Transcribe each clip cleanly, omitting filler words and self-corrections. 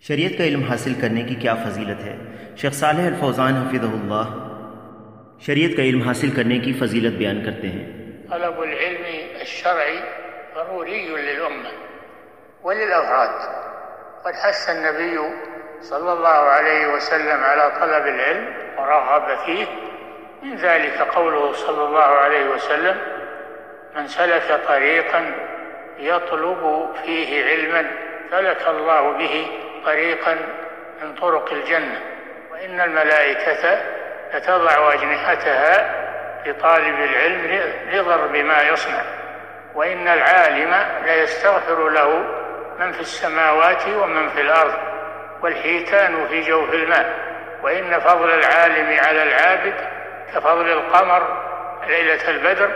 شریعت کا علم حاصل کرنے کی کیا فضیلت ہے؟ شیخ صالح الفوزان حفظہ اللہ شریعت کا علم حاصل کرنے کی فضیلت بیان کرتے ہیں۔ طلب العلم الشرعي ضروري للأمة وللأفراد، قد حث النبي صلى الله عليه وسلم على طلب العلم ورغب فيه، من ذلك قوله صلى الله عليه وسلم: من سلك طريقا يطلب فيه علما سلك الله به طريقا من طرق الجنة، وإن الملائكة لتضع أجنحتها لطالب العلم رضا بما يصنع، وإن العالم ليستغفر له من في السماوات ومن في الأرض والحيتان في جوف الماء، وإن فضل العالم على العابد كفضل القمر ليلة البدر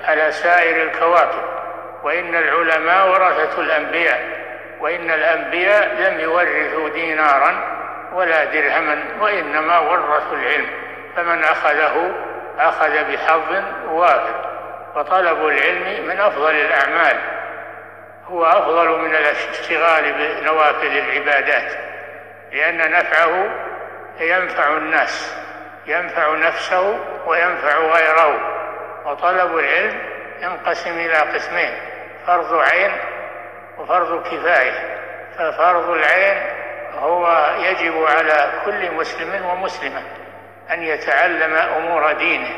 على سائر الكواكب، وإن العلماء ورثة الأنبياء، وإن الأنبياء لم يورثوا دينارا ولا درهما وإنما ورثوا العلم، فمن أخذه أخذ بحظ وافر. وطلب العلم من أفضل الأعمال، هو أفضل من الاشتغال بنوافل العبادات، لأن نفعه ينفع الناس، ينفع نفسه وينفع غيره. وطلب العلم ينقسم إلى قسمين: فرض عين وفرض كفاية. ففرض العين هو يجب على كل مسلم ومسلمة أن يتعلم أمور دينه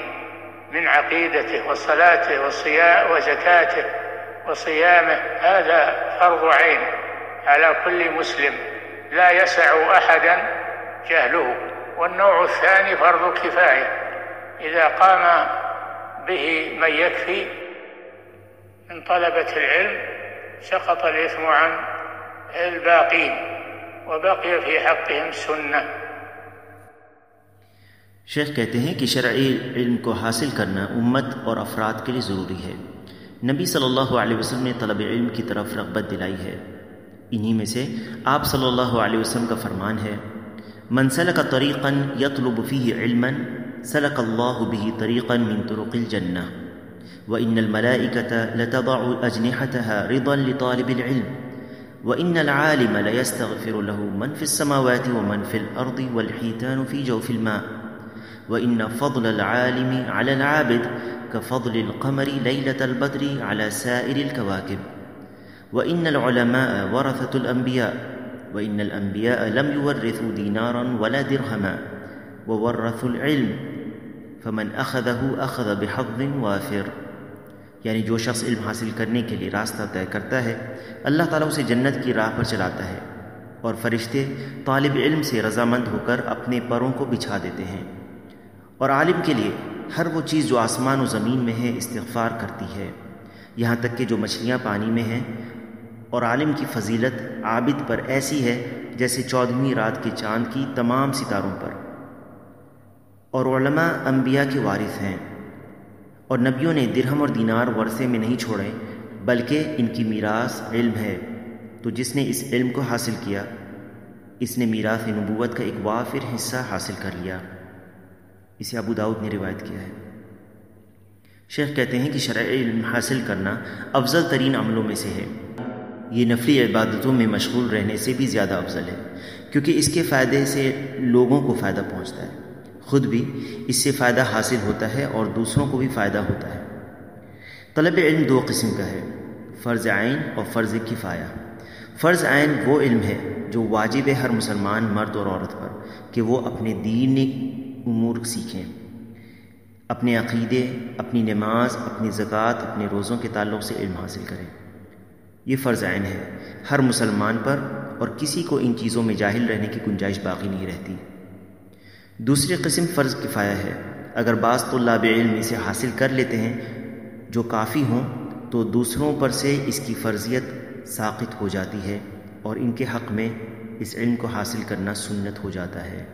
من عقيدته وصلاته وزكاته وصيامه، هذا فرض عين على كل مسلم لا يسع أحدا جهله. والنوع الثاني فرض كفاية، إذا قام به من يكفي من طلبة العلم سقط الإثم عن الباقين وبقي في حقهم سنة. شیخ کہتے ہیں کہ شرعی علم کو حاصل کرنا امت اور افراد کے لیے ضروری ہے۔ نبی صلی اللہ علیہ وسلم نے طلب علم کی طرف رغبت دلائی ہے۔ انہی میں سے آپ صلی اللہ علیہ وسلم کا فرمان ہے: من سلک طریقا یطلب فیہ علما سلک اللہ بہ طریقا من طرق الجنہ وإن الملائکة لتضع أجنحتها رضا لطالب العلم وإن العالم ليستغفر له من في السماوات ومن في الأرض والحيتان في جوف الماء وإن فضل العالم على العابد كفضل القمر ليلة البدر على سائر الكواكب وإن العلماء ورثة الأنبياء وإن الأنبياء لم يورثوا دينارا ولا درهما وورثوا العلم فمن أخذه أخذ بحظ وافر۔ یعنی جو شخص علم حاصل کرنے کے لیے راستہ طے کرتا ہے، اللہ تعالیٰ اسے جنت کی راہ پر چلاتا ہے، اور فرشتے طالب علم سے رضامند ہو کر اپنے پروں کو بچھا دیتے ہیں، اور عالم کے لیے ہر وہ چیز جو آسمان و زمین میں ہے استغفار کرتی ہے، یہاں تک کہ جو مچھلیاں پانی میں ہیں۔ اور عالم کی فضیلت عابد پر ایسی ہے جیسے 14ویں رات کے چاند کی تمام ستاروں پر۔ اور علماء انبیاء کے وارث ہیں، اور نبیوں نے درہم اور دینار ورثے میں نہیں چھوڑے، بلکہ ان کی میراث علم ہے۔ تو جس نے اس علم کو حاصل کیا، اس نے میراث نبوت کا ایک وافر حصہ حاصل کر لیا۔ اسے ابو داؤد نے روایت کیا ہے۔ شیخ کہتے ہیں کہ شرعی علم حاصل کرنا افضل ترین عملوں میں سے ہے۔ یہ نفلی عبادتوں میں مشغول رہنے سے بھی زیادہ افضل ہے، کیونکہ اس کے فائدے سے لوگوں کو فائدہ پہنچتا ہے، خود بھی اس سے فائدہ حاصل ہوتا ہے اور دوسروں کو بھی فائدہ ہوتا ہے۔ طلب علم دو قسم کا ہے: فرض عین اور فرض کفایہ۔ فرض عین وہ علم ہے جو واجب ہے ہر مسلمان مرد اور عورت پر کہ وہ اپنے دینی امور سیکھیں، اپنے عقیدے، اپنی نماز، اپنی زکوٰۃ، اپنے روزوں کے تعلق سے علم حاصل کریں۔ یہ فرض عین ہے ہر مسلمان پر، اور کسی کو ان چیزوں میں جاہل رہنے کی گنجائش باقی نہیں رہتی۔ دوسری قسم فرض کفایہ ہے۔ اگر بعض طلاب علم اسے حاصل کر لیتے ہیں جو کافی ہوں، تو دوسروں پر سے اس کی فرضیت ساقط ہو جاتی ہے، اور ان کے حق میں اس علم کو حاصل کرنا سنت ہو جاتا ہے۔